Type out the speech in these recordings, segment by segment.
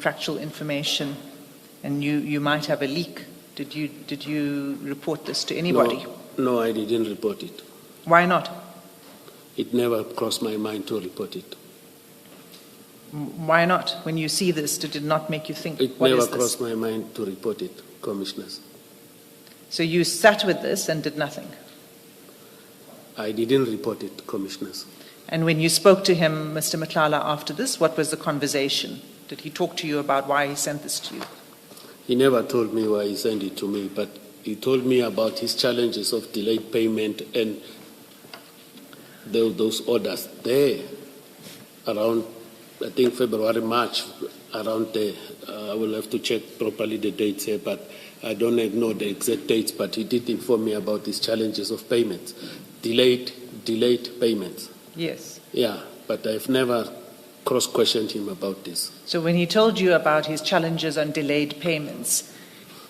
factual information, and you might have a leak. Did you report this to anybody? No, I didn't report it. Why not? It never crossed my mind to report it. Why not? When you see this, did it not make you think, It what never is this? crossed my mind to report it, Commissioners. So you sat with this and did nothing? I didn't report it, Commissioners. And when you spoke to him, Mr. Matlala, after this, what was the conversation? Did he talk to you about why he sent this to you? He never told me why he sent it to me, but he told me about his challenges of delayed payment and those orders there around, I think, February, March, around there. I will have to check properly the dates here, but I don't know the exact dates, but he did inform me about these challenges of payments, delayed payments. Yes. Yeah, but I've never cross-questioned him about this. So when he told you about his challenges on delayed payments,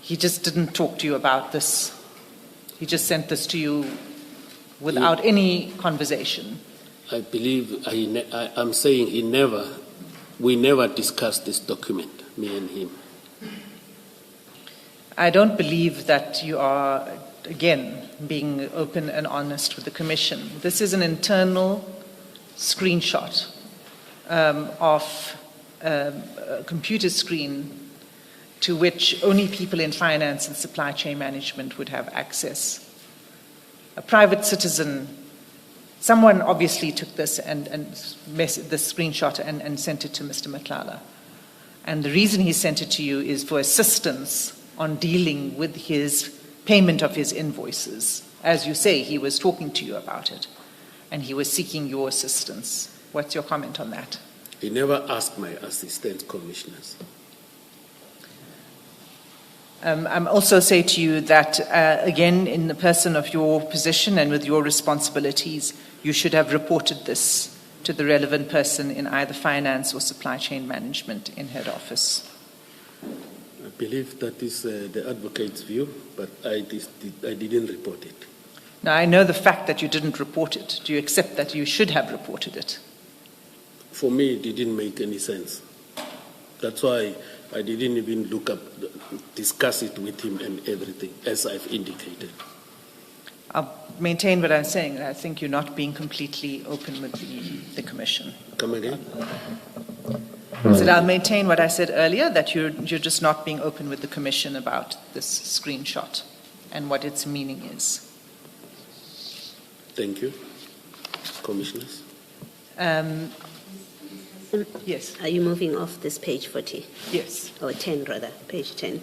he just didn't talk to you about this? He just sent this to you without any conversation? I believe, I'm saying we never discussed this document, me and him. I don't believe that you are, again, being open and honest with the Commission. This is an internal screenshot of a computer screen to which only people in finance and supply chain management would have access. A private citizen, someone obviously took this and this screenshot and sent it to Mr. Matlala. And the reason he sent it to you is for assistance on dealing with his payment of his invoices. As you say, he was talking to you about it, and he was seeking your assistance. What's your comment on that? He never asked my assistant commissioners. I'm also say to you that, again, in the person of your position and with your responsibilities, you should have reported this to the relevant person in either finance or supply chain management in head office. I believe that is the advocate's view, but I didn't report it. Now, I know the fact that you didn't report it. Do you accept that you should have reported it? For me, it didn't make any sense. That's why I didn't even discuss it with him and everything, as I've indicated. I'll maintain what I'm saying. I think you're not being completely open with the Commission. Come again? So I'll maintain what I said earlier, that you're just not being open with the Commission about this screenshot and what its meaning is. Thank you. Commissioners? Yes. Are you moving off this page 40? Yes. Or 10 rather, page 10.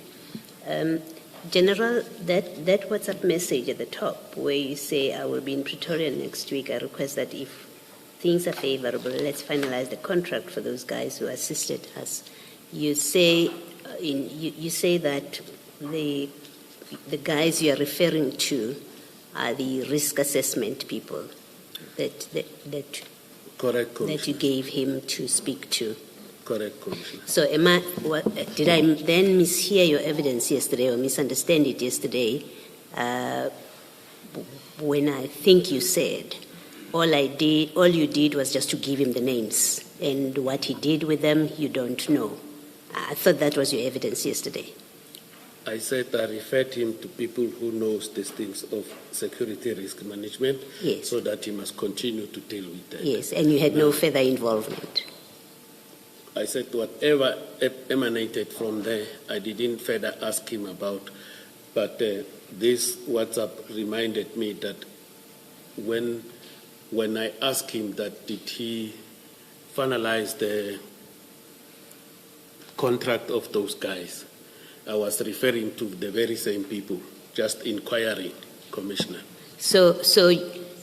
General, that WhatsApp message at the top where you say, I will be in Pretoria next week, I request that if things are favorable, let's finalize the contract for those guys who assisted us. You say, you say that the guys you are referring to are the risk assessment people that Correct, Commissioner. that you gave him to speak to. Correct, Commissioner. So did I then mishear your evidence yesterday or misunderstand it yesterday when I think you said all you did was just to give him the names and what he did with them you don't know? I thought that was your evidence yesterday. I said I referred him to people who knows these things of security risk management, Yes. so that he must continue to deal with that. Yes, and you had no further involvement. I said whatever emanated from there, I didn't further ask him about. But this WhatsApp reminded me that when I asked him that did he finalize the contract of those guys, I was referring to the very same people, just inquiring, Commissioner. So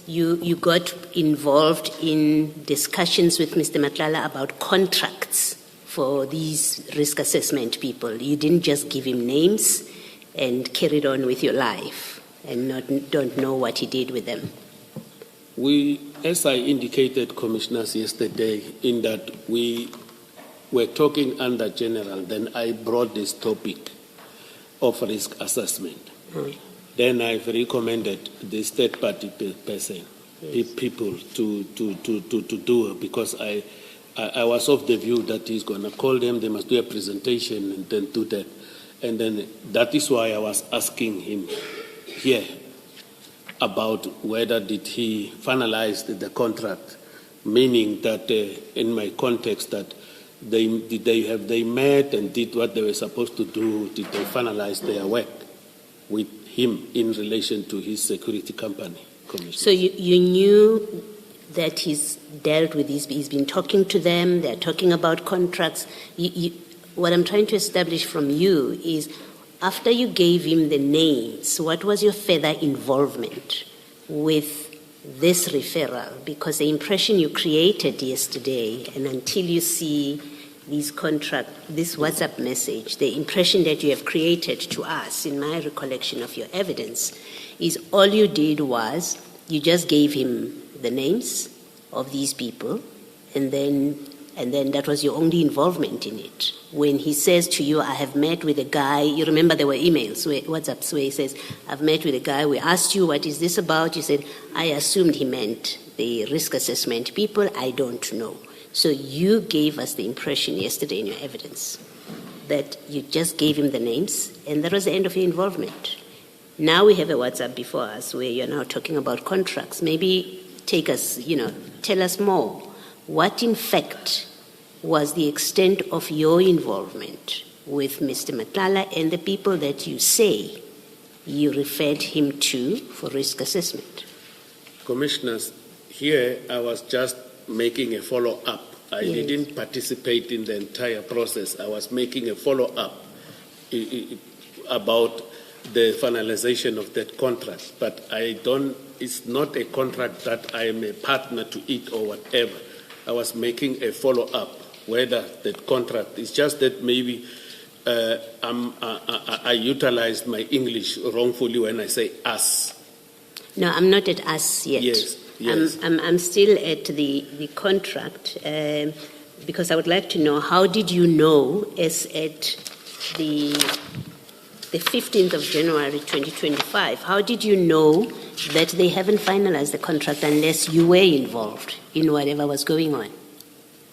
you got involved in discussions with Mr. Matlala about contracts for these risk assessment people. You didn't just give him names and carried on with your life and don't know what he did with them. As I indicated, Commissioners, yesterday, in that we were talking under general, then I brought this topic of risk assessment. Then I've recommended this third-party person, people to do it, because I was of the view that he's going to call them, they must do a presentation and then do that. And then that is why I was asking him here about whether did he finalize the contract, meaning that in my context that they met and did what they were supposed to do, did they finalize their work with him in relation to his security company, Commissioner? So you knew that he's dealt with these, he's been talking to them, they're talking about contracts. What I'm trying to establish from you is, after you gave him the names, what was your further involvement with this referral? Because the impression you created yesterday, and until you see this WhatsApp message, the impression that you have created to us, in my recollection of your evidence, is all you did was you just gave him the names of these people, and then that was your only involvement in it. When he says to you, I have met with a guy, you remember there were emails, WhatsApps, where he says, I've met with a guy, we asked you, what is this about? You said, I assumed he meant the risk assessment people, I don't know. So you gave us the impression yesterday in your evidence that you just gave him the names, and that was the end of your involvement. Now we have a WhatsApp before us where you're now talking about contracts. Maybe take us, tell us more. What, in fact, was the extent of your involvement with Mr. Matlala and the people that you say you referred him to for risk assessment? Commissioners, here I was just making a follow-up. I Yes. didn't participate in the entire process. I was making a follow-up about the finalization of that contract. But it's not a contract that I am a partner to it or whatever. I was making a follow-up whether that contract, it's just that maybe I utilized my English wrongfully when I say us. No, I'm not at us yet. Yes. I'm still at the contract because I would like to know, how did you know, as at the 15th of January 2025, how did you know that they haven't finalized the contract unless you were involved in whatever was going on?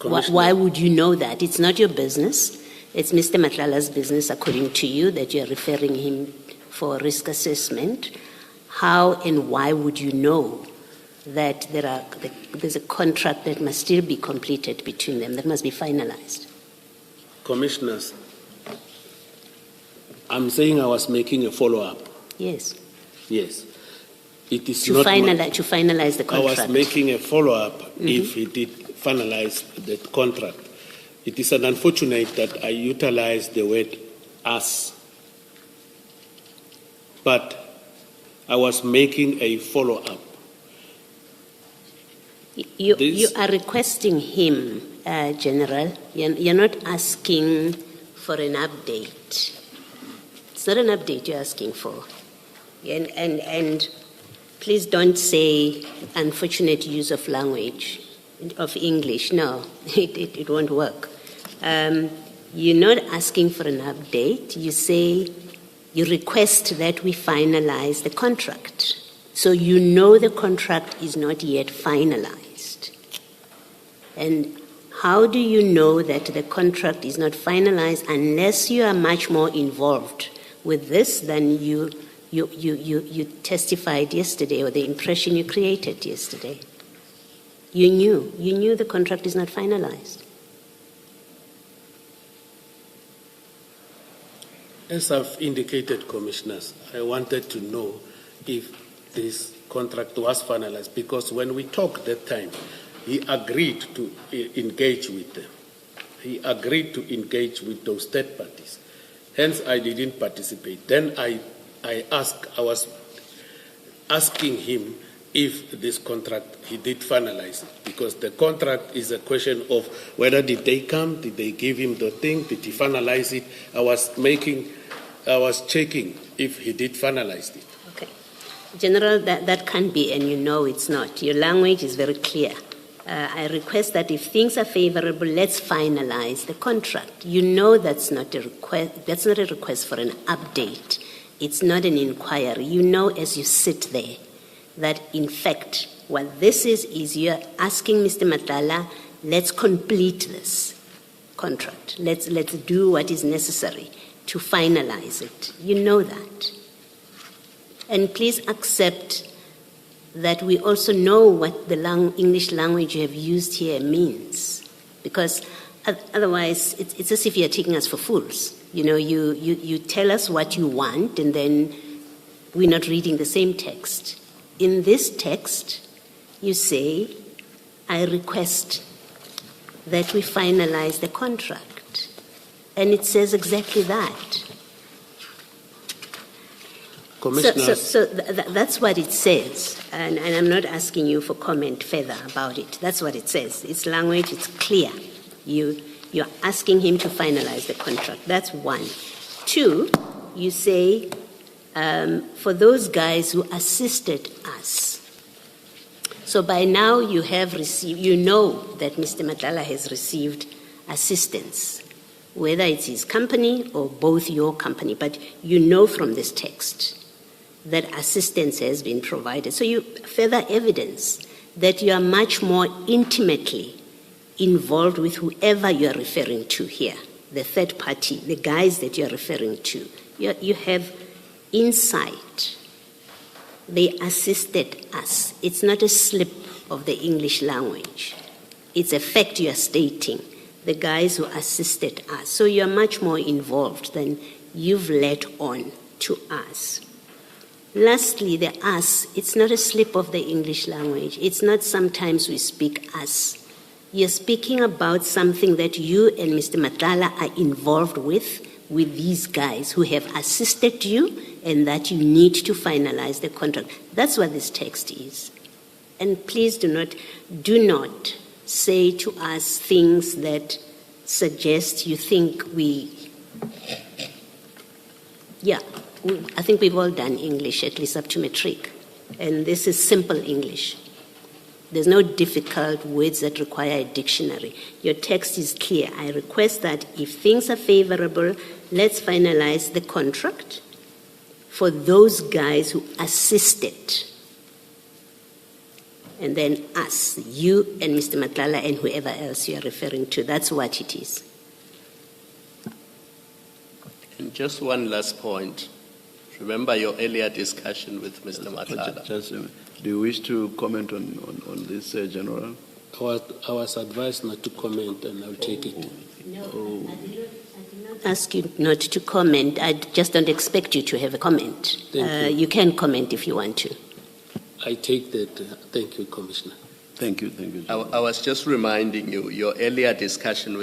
Why would you know that? It's not your business. It's Mr. Matlala's business, according to you, that you're referring him for risk assessment. How and why would you know that there's a contract that must still be completed between them, that must be finalized? Commissioners, I'm saying I was making a follow-up. Yes. Yes. It is To not finalize the contract. I was making a follow-up if he did finalize that contract. It is unfortunate that I utilized the word us. But I was making a follow-up. You are requesting him, General. You're not asking for an update. It's not an update you're asking for. And please don't say unfortunate use of language, of English. No, it won't work. You're not asking for an update. You say you request that we finalize the contract. So you know the contract is not yet finalized. And how do you know that the contract is not finalized unless you are much more involved with this than you testified yesterday, or the impression you created yesterday? You knew the contract is not finalized. As I've indicated, Commissioners, I wanted to know if this contract was finalized, because when we talked that time, he agreed to engage with them. He agreed to engage with those third parties. Hence, I didn't participate. Then I was asking him if this contract, he did finalize it, because the contract is a question of whether did they come, did they give him the thing, did he finalize it. I was checking if he did finalize it. Okay. General, that can't be, and you know it's not. Your language is very clear. I request that if things are favorable, let's finalize the contract. You know that's not a request. That's not a request for an update. It's not an inquiry. You know as you sit there that, in fact, what this is you're asking Mr. Matlala let's complete this contract. Let's do what is necessary to finalize it. You know that. And please accept that we also know what the English language you have used here means. Because otherwise, it's as if you're taking us for fools. You know, you tell us what you want, and then we're not reading the same text. In this text, you say, I request that we finalize the contract. And it says exactly that. So that's what it says. And I'm not asking you for comment further about it. That's what it says. It's language, it's clear. You're asking him to finalize the contract. That's one. Two, you say, for those guys who assisted us. So by now you have received, you know that Mr. Matala has received assistance, whether it's his company or both your company, but you know from this text that assistance has been provided. So you further evidence that you are much more intimately involved with whoever you are referring to here, the third party, the guys that you are referring to. You have insight. They assisted us. It's not a slip of the English language. It's a fact you are stating, the guys who assisted us. So you're much more involved than you've let on to us. Lastly, the us, it's not a slip of the English language. It's not sometimes we speak us. You're speaking about something that you and Mr. Matala are involved with these guys who have assisted you and that you need to finalize the contract. That's what this text is. And please do not say to us things that suggest you think I think we've all done English, at least up to matric. And this is simple English. There's no difficult words that require a dictionary. Your text is clear. I request that if things are favorable, let's finalize the contract for those guys who assisted. And then us, you and Mr. Matala and whoever else you are referring to. That's what it is. And just one last point. Remember your earlier discussion with Mr. Matala. Do you wish to comment on this, General? I was advised not to comment, and I'll take it. No, I did not ask you not to comment. I just don't expect you to have a comment. Thank you. You can comment if you want to. I take that. Thank you, Commissioner. Thank you. I was just reminding you, your earlier discussion with